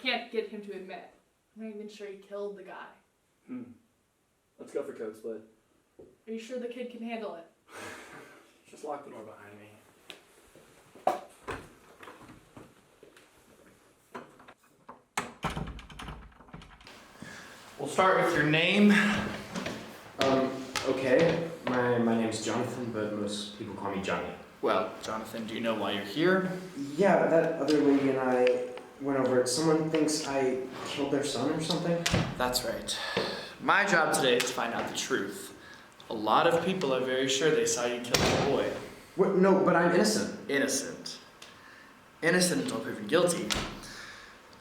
can't get him to admit. I'm not even sure he killed the guy. Let's go for code split. Are you sure the kid can handle it? Just lock the door behind me. We'll start with your name. Okay. My name's Jonathan, but most people call me Johnny. Well, Jonathan, do you know why you're here? Yeah, that other lady and I went over it. Someone thinks I killed their son or something. That's right. My job today is to find out the truth. A lot of people are very sure they saw you kill the boy. What? No, but I'm innocent. Innocent. Innocent until proven guilty.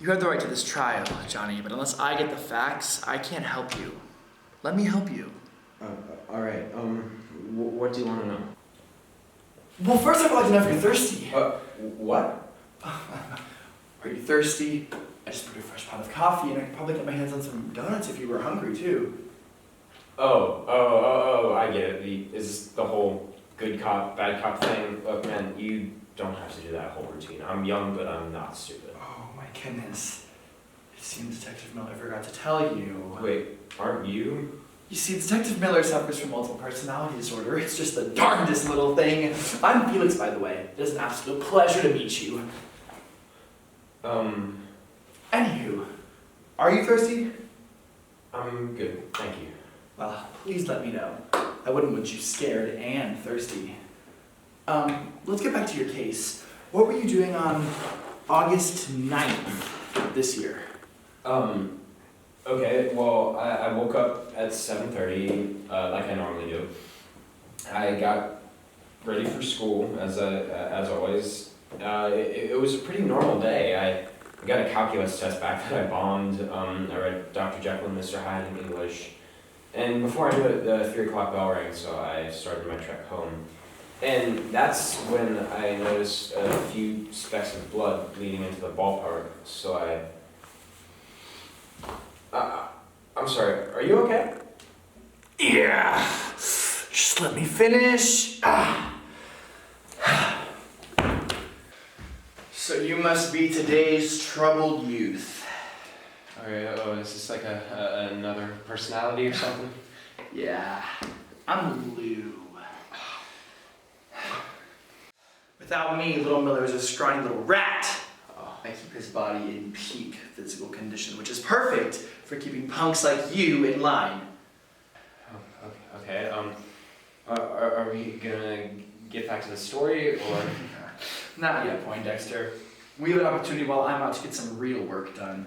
You have the right to this trial, Johnny, but unless I get the facts, I can't help you. Let me help you. All right. What do you want to know? Well, first I'd like to know if you're thirsty. What? Are you thirsty? I just put a fresh pot of coffee, and I could probably get my hands on some donuts if you were hungry, too. I get it. Is the whole good cop, bad cop thing. Look, man, you don't have to do that whole routine. I'm young, but I'm not stupid. Oh, my goodness. It seems Detective Miller forgot to tell you. Wait, aren't you? You see, Detective Miller suffers from multiple personality disorder. It's just the darndest little thing. I'm Felix, by the way. It is an absolute pleasure to meet you. Anywho, are you thirsty? I'm good, thank you. Well, please let me know. I wouldn't want you scared and thirsty. Let's get back to your case. What were you doing on August 9th this year? Okay, well, I woke up at 7:30, like I normally do. I got ready for school, as always. It was a pretty normal day. I got a calculus test back that I bombed. I read Dr. Jekyll and Mr. Hyde in English. And before I knew it, the 3 o'clock bell rang, so I started my trek home. And that's when I noticed a few specks of blood bleeding into the ballpark, so I'm sorry, are you okay? Yeah, just let me finish. So you must be today's troubled youth. Is this like another personality or something? Yeah, I'm Lou. Without me, little Miller is a scrawny little rat. I keep his body in peak physical condition, which is perfect for keeping punks like you in line. Okay, are we gonna get back to the story, or? Not yet, Poindexter. We have an opportunity while I'm out to get some real work done.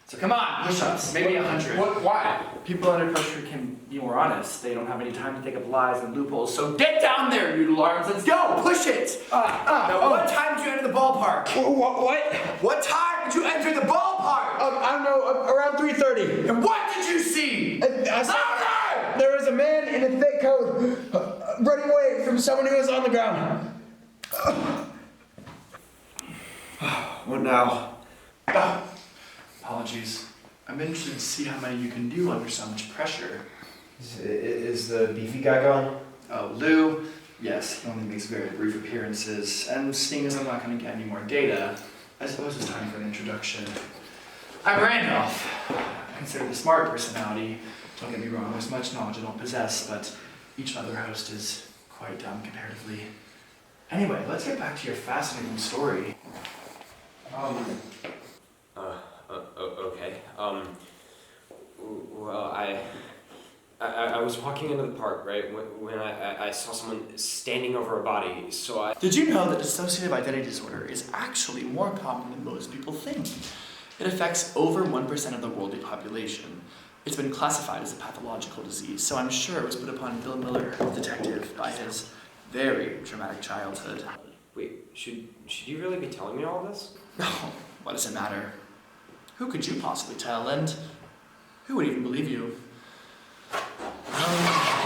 So come on, push-ups, maybe 100. Why? People under pressure can be more honest. They don't have any time to think of lies and loopholes. So get down there, noodle arms. Let's go, push it. Now, what time did you enter the ballpark? What? What time did you enter the ballpark? I don't know, around 3:30. And what did you see? I saw Louder! there was a man in a thick coat running away from someone who was on the ground. What now? Apologies. I'm interested to see how many you can do under so much pressure. Is the beefy guy gone? Oh, Lou? Yes, he only makes very brief appearances. And seeing as I'm not going to get any more data, I suppose it's time for an introduction. I'm Randolph. Considered a smart personality. Don't get me wrong, there's much knowledge I don't possess, but each other host is quite dumb comparatively. Anyway, let's get back to your fascinating story. Okay. Well, I was walking into the park, right, when I saw someone standing over a body, so I... Did you know that dissociative identity disorder is actually more common than most people think? It affects over 1% of the worldly population. It's been classified as a pathological disease, so I'm sure it was put upon Bill Miller, the detective, by his very traumatic childhood. Wait, should you really be telling me all this? Oh, what does it matter? Who could you possibly tell, and who would even believe you?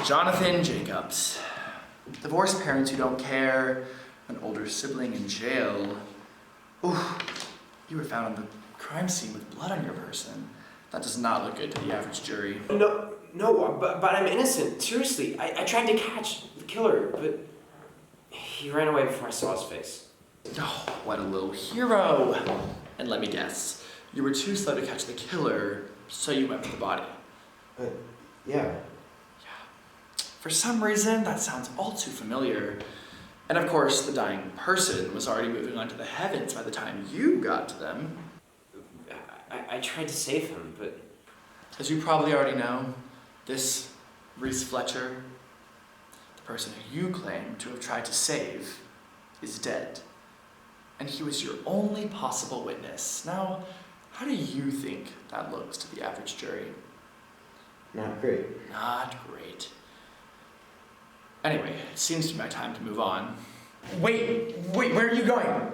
Jonathan Jacobs. Divorced parents who don't care, an older sibling in jail. Ooh, you were found on the crime scene with blood on your person. That does not look good to the average jury. No, but I'm innocent. Seriously, I tried to catch the killer, but he ran away before I saw his face. Oh, what a little hero. And let me guess, You were too slow to catch the killer, so you went for the body. Yeah. For some reason, that sounds all too familiar. And of course, the dying person was already moving on to the heavens by the time you got to them. I tried to save him, but... As you probably already know, this Reese Fletcher, the person who you claim to have tried to save, is dead. And he was your only possible witness. Now, how do you think that looks to the average jury? Not great. Not great. Anyway, it seems to be my time to move on. Wait, where are you going?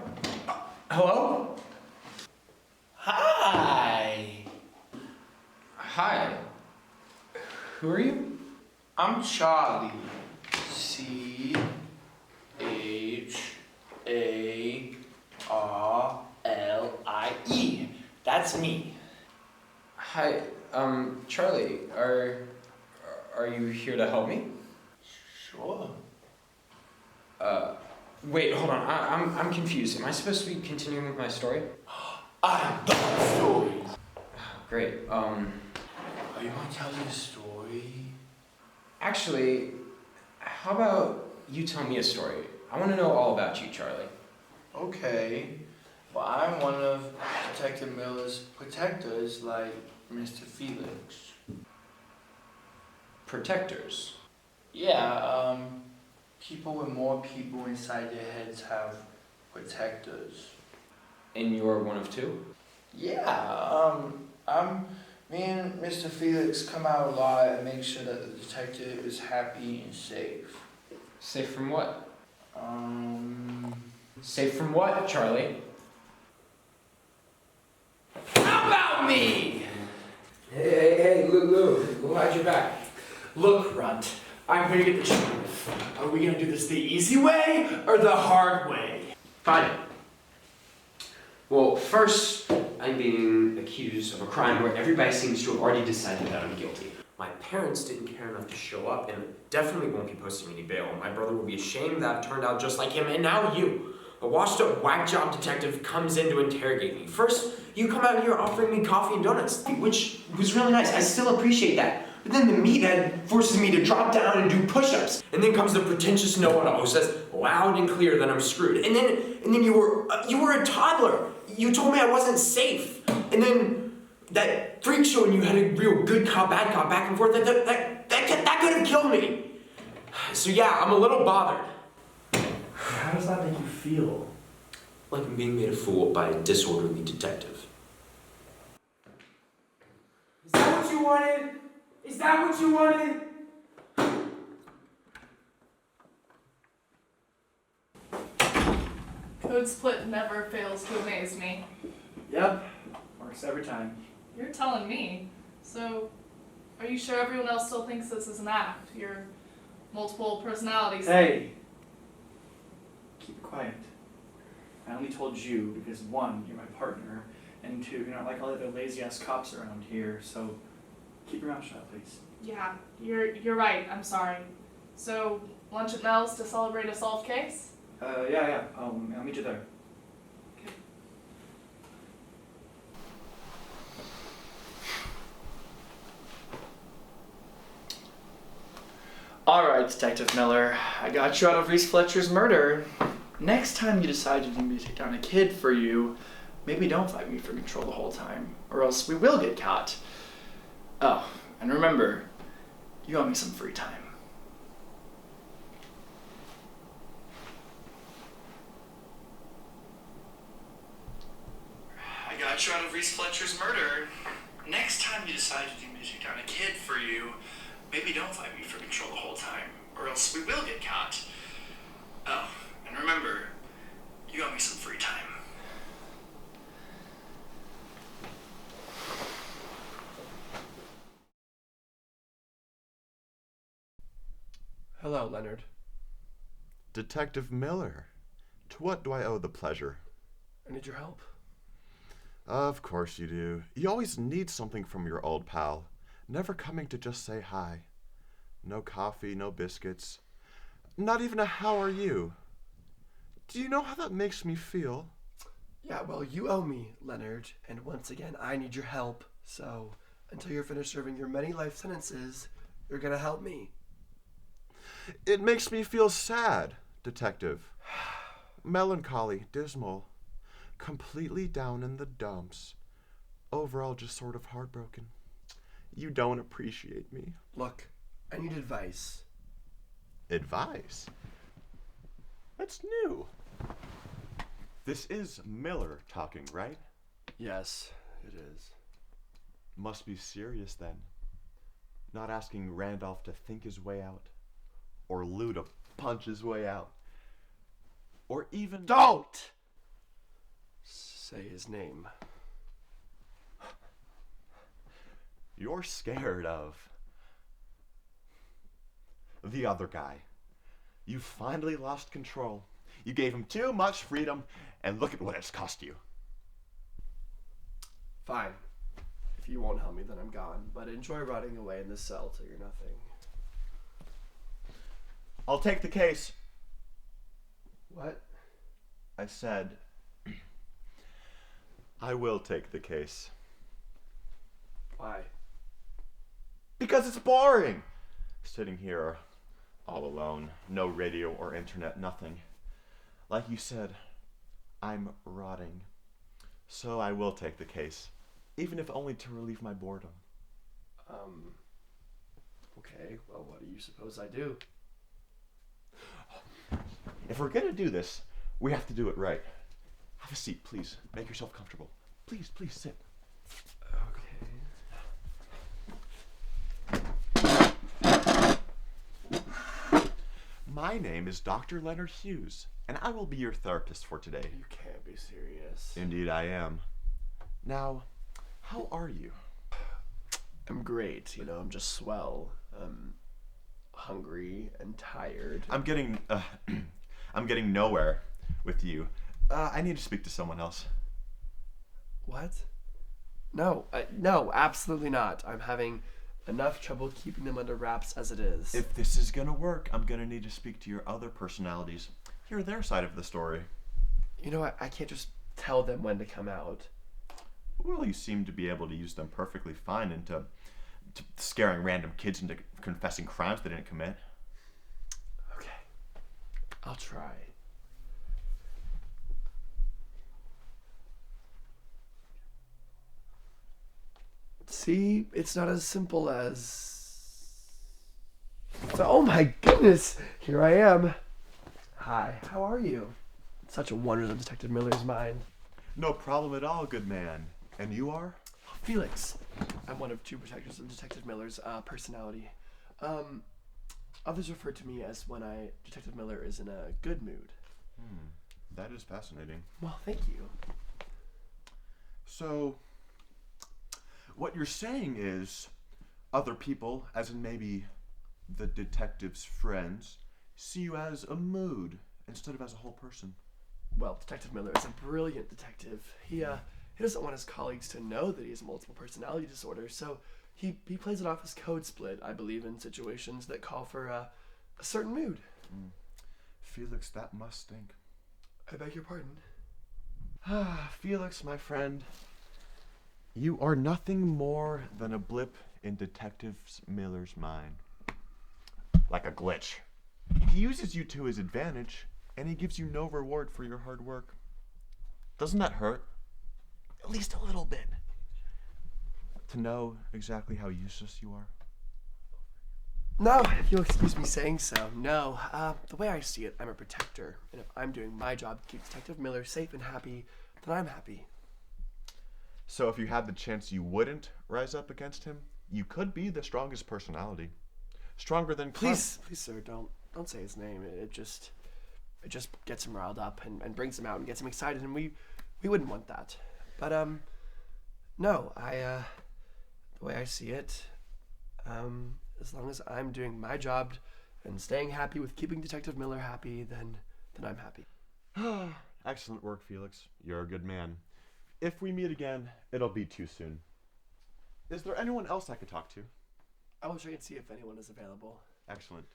Hello? Hi. Hi. Who are you? I'm Charlie. C-H-A-R-L-I-E. That's me. Hi, Charlie, are you here to help me? Sure. Wait, hold on, I'm confused. Am I supposed to be continuing with my story? I love stories. Great, Are you gonna tell me a story? actually, how about you tell me a story? I want to know all about you, Charlie. Okay. Well, I'm one of Detective Miller's protectors, like Mr. Felix. Protectors. Yeah, people with more people inside their heads have protectors. And you're one of two? Yeah, me and Mr. Felix come out a lot and make sure that the detective is happy and safe. Safe from what? Safe from what, Charlie? How about me? Hey, Lou, how'd your back? Look, Runt, I'm here to get the truth. Are we gonna do this the easy way or the hard way? Fine. Well, first, I'm being accused of a crime where everybody seems to have already decided that I'm guilty. My parents didn't care enough to show up and definitely won't be posting any bail. My brother will be ashamed that I've turned out just like him, and now you, a washed-up whack job detective, comes in to interrogate me. First, you come out here offering me coffee and donuts, which was really nice. I still appreciate that. But then the meathead forces me to drop down and do push-ups. And then comes the pretentious know-it-all who says loud and clear that I'm screwed. And then you were a toddler. You told me I wasn't safe. And then that freak show and you had a real good cop, bad cop back and forth. That could have killed me. So yeah, I'm a little bothered. How does that make you feel? Like I'm being made a fool by a disorderly detective. Is that what you wanted? Is that what you wanted? Code split never fails to amaze me. Yep, works every time. You're telling me. So, are you sure everyone else still thinks this is an act? Your multiple personalities? Hey, keep it quiet. I only told you because one, you're my partner, and two, you're not like all the other lazy-ass cops around here, so keep your mouth shut, please. Yeah, you're right. I'm sorry. So, lunch at Mel's to celebrate a solved case? Yeah, I'll meet you there. Okay. Alright, Detective Miller, I got you out of Reese Fletcher's murder. Next time you decide you need me to take down a kid for you, maybe don't fight me for control the whole time, or else we will get caught. Oh, and remember, you owe me some free time. I got you out of Reese Fletcher's murder. Next time you decide you need me to take down a kid for you, maybe don't fight me for control the whole time, or else we will get caught. Oh, and remember, you owe me some free time. Hello, Leonard. Detective Miller, to what do I owe the pleasure? I need your help. Of course you do. You always need something from your old pal, never coming to just say hi. No coffee, no biscuits, not even a how are you. Do you know how that makes me feel? Yeah, well, you owe me, Leonard, and once again, I need your help. So, until you're finished serving your many life sentences, you're gonna help me. It makes me feel sad, Detective. Melancholy, dismal, completely down in the dumps. Overall, just sort of heartbroken. You don't appreciate me. Look, I need advice. Advice? That's new. This is Miller talking, right? Yes, it is. Must be serious then. Not asking Randolph to think his way out, or Lou to punch his way out, or even. Don't say his name. You're scared of the other guy. You finally lost control. You gave him too much freedom, and look at what it's cost you. Fine. If you won't help me, then I'm gone. But enjoy rotting away in this cell till you're nothing. I'll take the case. What? I said, I will take the case. Why? Because it's boring. Sitting here all alone, no radio or internet, nothing. Like you said, I'm rotting. So I will take the case, even if only to relieve my boredom. Okay, well, what do you suppose I do? If we're gonna do this, we have to do it right. Have a seat, please. Make yourself comfortable. Please, please sit. My name is Dr. Leonard Hughes, and I will be your therapist for today. You can't be serious. Indeed, I am. Now, how are you? I'm great, I'm just swell. Hungry and tired. I'm getting nowhere with you. I need to speak to someone else. What? No, no, absolutely not. I'm having enough trouble keeping them under wraps as it is. If this is gonna work, I'm gonna need to speak to your other personalities. Hear their side of the story. I can't just tell them when to come out. Well, you seem to be able to use them perfectly fine into scaring random kids into confessing crimes they didn't commit. Okay, I'll try. See, it's not as simple as... Oh my goodness, here I am. Hi, how are you? Such a wonder of Detective Miller's mind. No problem at all, good man. And you are? Felix. I'm one of two protectors of Detective Miller's personality. Others refer to me as when Detective Miller is in a good mood. That is fascinating. Well, thank you. So, what you're saying is other people, as in maybe the detective's friends, see you as a mood instead of as a whole person. Well, Detective Miller is a brilliant detective. He doesn't want his colleagues to know that he has multiple personality disorder, so he plays it off as code split, I believe, in situations that call for a certain mood. Felix, that must stink. I beg your pardon. Felix, my friend, you are nothing more than a blip in Detective Miller's mind. Like a glitch. He uses you to his advantage, and he gives you no reward for your hard work. Doesn't that hurt? At least a little bit. To know exactly how useless you are. No, if you'll excuse me saying so, no. The way I see it, I'm a protector, and if I'm doing my job to keep Detective Miller safe and happy, then I'm happy. So if you had the chance you wouldn't rise up against him, you could be the strongest personality. Stronger than... Please, sir, don't say his name. It just gets him riled up and brings him out and gets him excited, and we wouldn't want that. But, no, the way I see it, as long as I'm doing my job and staying happy with keeping Detective Miller happy, then I'm happy. Excellent work, Felix. You're a good man. If we meet again, it'll be too soon. Is there anyone else I could talk to? I will try and see if anyone is available. Excellent.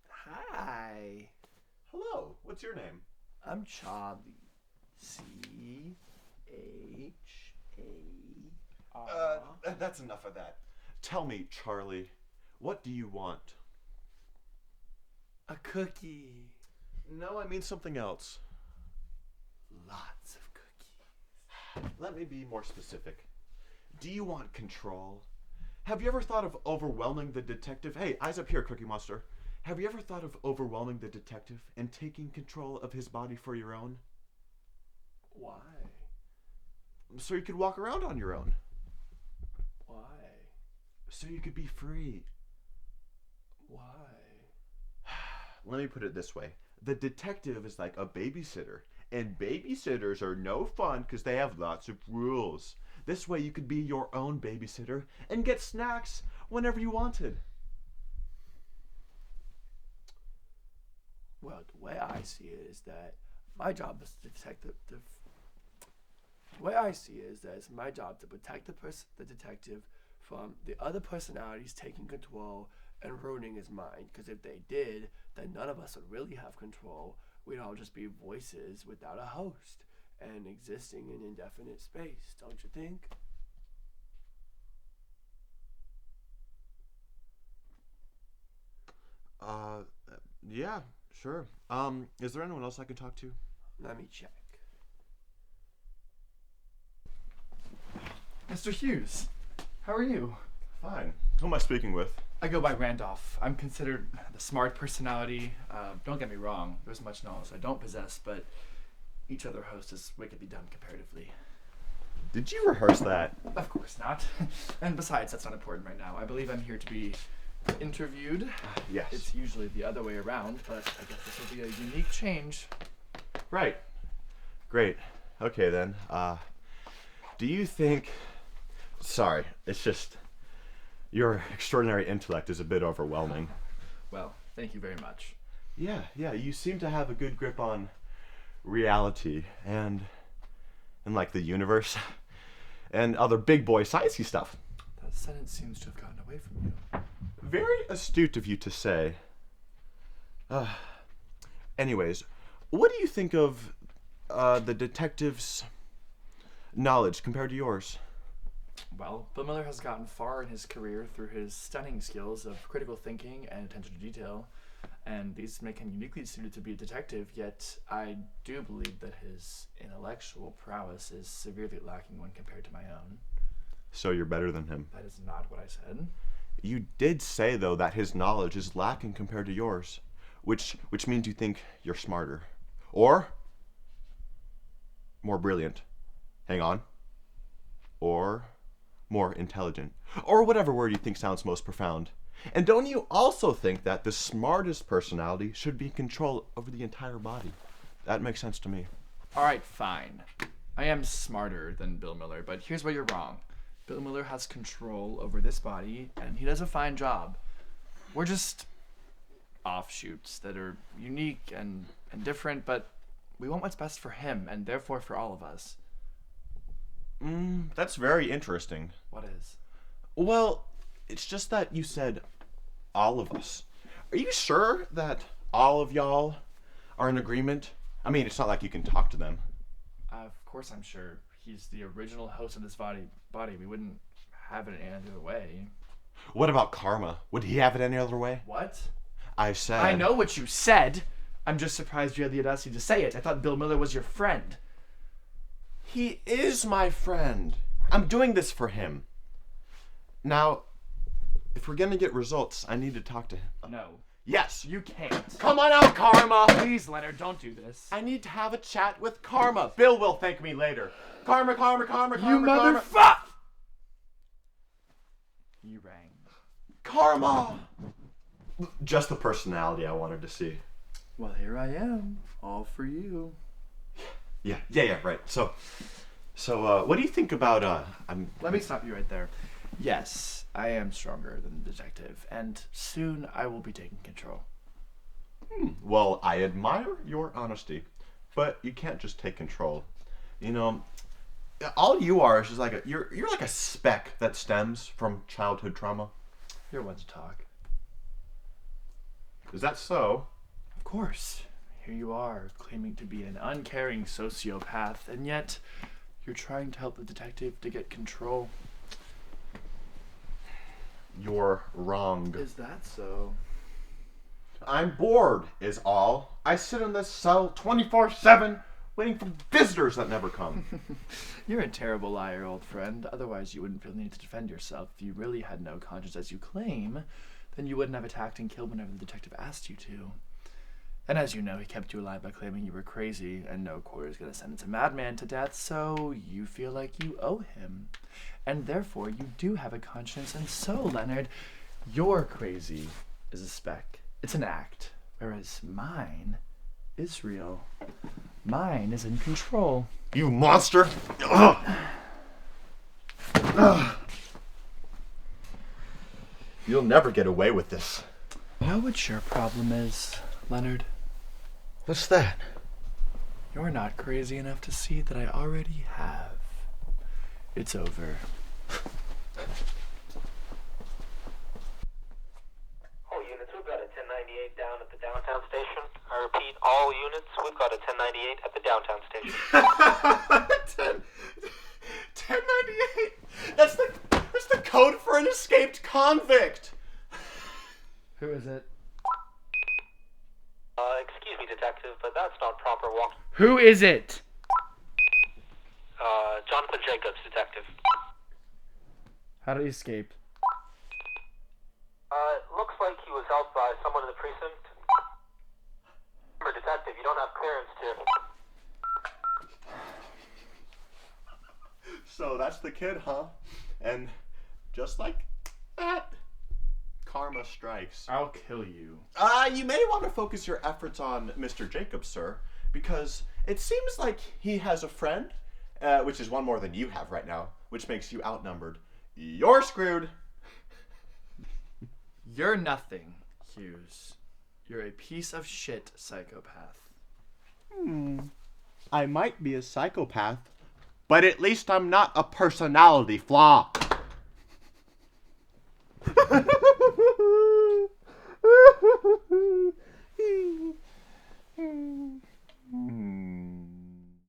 Hi. Hello. What's What's your name? I'm Charlie. C-H-A. That's enough of that. Tell me, Charlie, what do you want? A cookie. No, I mean something else. Lots of cookies. Let me be more specific. Do you want control? Have you ever thought of overwhelming the detective? Hey, eyes up here, Cookie Monster. Have you ever thought of overwhelming the detective and taking control of his body for your own? Why? So you could walk around on your own. Why? So you could be free. Why? Let me put it this way. The detective is like a babysitter. And babysitters are no fun because they have lots of rules. This way you could be your own babysitter and get snacks whenever you wanted. Well, the way I see it is that my job is to protect the way I see it is that it's my job to protect the detective from the other personalities taking control and ruining his mind. Because if they did, then none of us would really have control. We'd all just be voices without a host and existing in indefinite space, don't you think? Yeah, sure. Is there anyone else I can talk to? Let me check. Mr. Hughes, how are you? Fine. Who am I speaking with? I go by Randolph. I'm considered the smart personality. Don't get me wrong, there's much knowledge I don't possess, but each other host is wickedly dumb comparatively. Did you rehearse that? Of course not. And besides, that's not important right now. I believe I'm here to be interviewed. Yes. It's usually the other way around, but I guess this will be a unique change. Right. Great. Okay then. Do you think... Sorry, it's just... Your extraordinary intellect is a bit overwhelming. Well, thank you very much. Yeah, you seem to have a good grip on reality and like the universe and other big boy sciencey stuff. That sentence seems to have gotten away from you. Very astute of you to say. Anyways, what do you think of the detective's knowledge compared to yours? Well, Bill Miller has gotten far in his career through his stunning skills of critical thinking and attention to detail, and these make him uniquely suited to be a detective, yet I do believe that his intellectual prowess is severely lacking when compared to my own. So you're better than him. That is not what I said. You did say, though, that his knowledge is lacking compared to yours, which means you think you're smarter. Or more brilliant. Hang on. Or more intelligent. Or whatever word you think sounds most profound. And don't you also think that the smartest personality should be in control over the entire body? That makes sense to me. Alright, fine. I am smarter than Bill Miller, but here's where you're wrong. Bill Miller has control over this body, and he does a fine job. We're just offshoots that are unique and different, but we want what's best for him, and therefore for all of us. That's very interesting. What is? Well, it's just that you said all of us. Are you sure that all of y'all are in agreement? I mean, it's not like you can talk to them. Of course I'm sure. He's the original host of this body. We wouldn't have it any other way. What about karma? Would he have it any other way? What? I said... I know what you said. I'm just surprised you had the audacity to say it. I thought Bill Miller was your friend. He is my friend. I'm doing this for him. Now, if we're gonna get results, I need to talk to him. No. Yes. You can't. Come on out, Karma. Please, Leonard, don't do this. I need to have a chat with Karma. Bill will thank me later. Karma. You Karma. motherfucker! You rang. Karma. Just the personality I wanted to see. Well, here I am, all for you. Yeah, right. So, what do you think about, Let me stop you right there. Yes, I am stronger than the detective, and soon I will be taking control. Well, I admire your honesty, but you can't just take control. You know, all you are is just like you're like a speck that stems from childhood trauma. You're one to talk. Is that so? Of course. here you are, claiming to be an uncaring sociopath, and yet you're trying to help the detective to get control. You're wrong. Is that so? I'm bored, is all. I sit in this cell 24/7, waiting for visitors that never come. You're a terrible liar, old friend. Otherwise, you wouldn't feel the need to defend yourself. If you really had no conscience as you claim, then you wouldn't have attacked and killed whenever the detective asked you to. And as you know, he kept you alive by claiming you were crazy, and no court is going to sentence a madman to death, so you feel like you owe him. And therefore, you do have a conscience, and so, Leonard, your crazy is a speck. It's an act, whereas mine is real. Mine is in control. You monster! Ugh. Ugh. You'll never get away with this. Know what your problem is, Leonard? What's that? You're not crazy enough to see that I already have. It's over. All units, we've got a 1098 down at the downtown station. I repeat, all units, we've got a 1098 at the downtown station. 1098? That's the code for an escaped convict! Who is it? Excuse me, detective, but that's not proper walk. Who is it? Jonathan Jacobs, detective. How did he escape? It looks like he was held by someone in the precinct. Remember, detective, you don't have clearance to... So that's the kid, huh? And just like that, karma strikes. I'll kill you. You may want to focus your efforts on Mr. Jacobs, sir, because it seems like he has a friend, which is one more than you have right now, which makes you outnumbered. You're screwed. You're nothing, Hughes. You're a piece of shit psychopath. I might be a psychopath, but at least I'm not a personality flaw.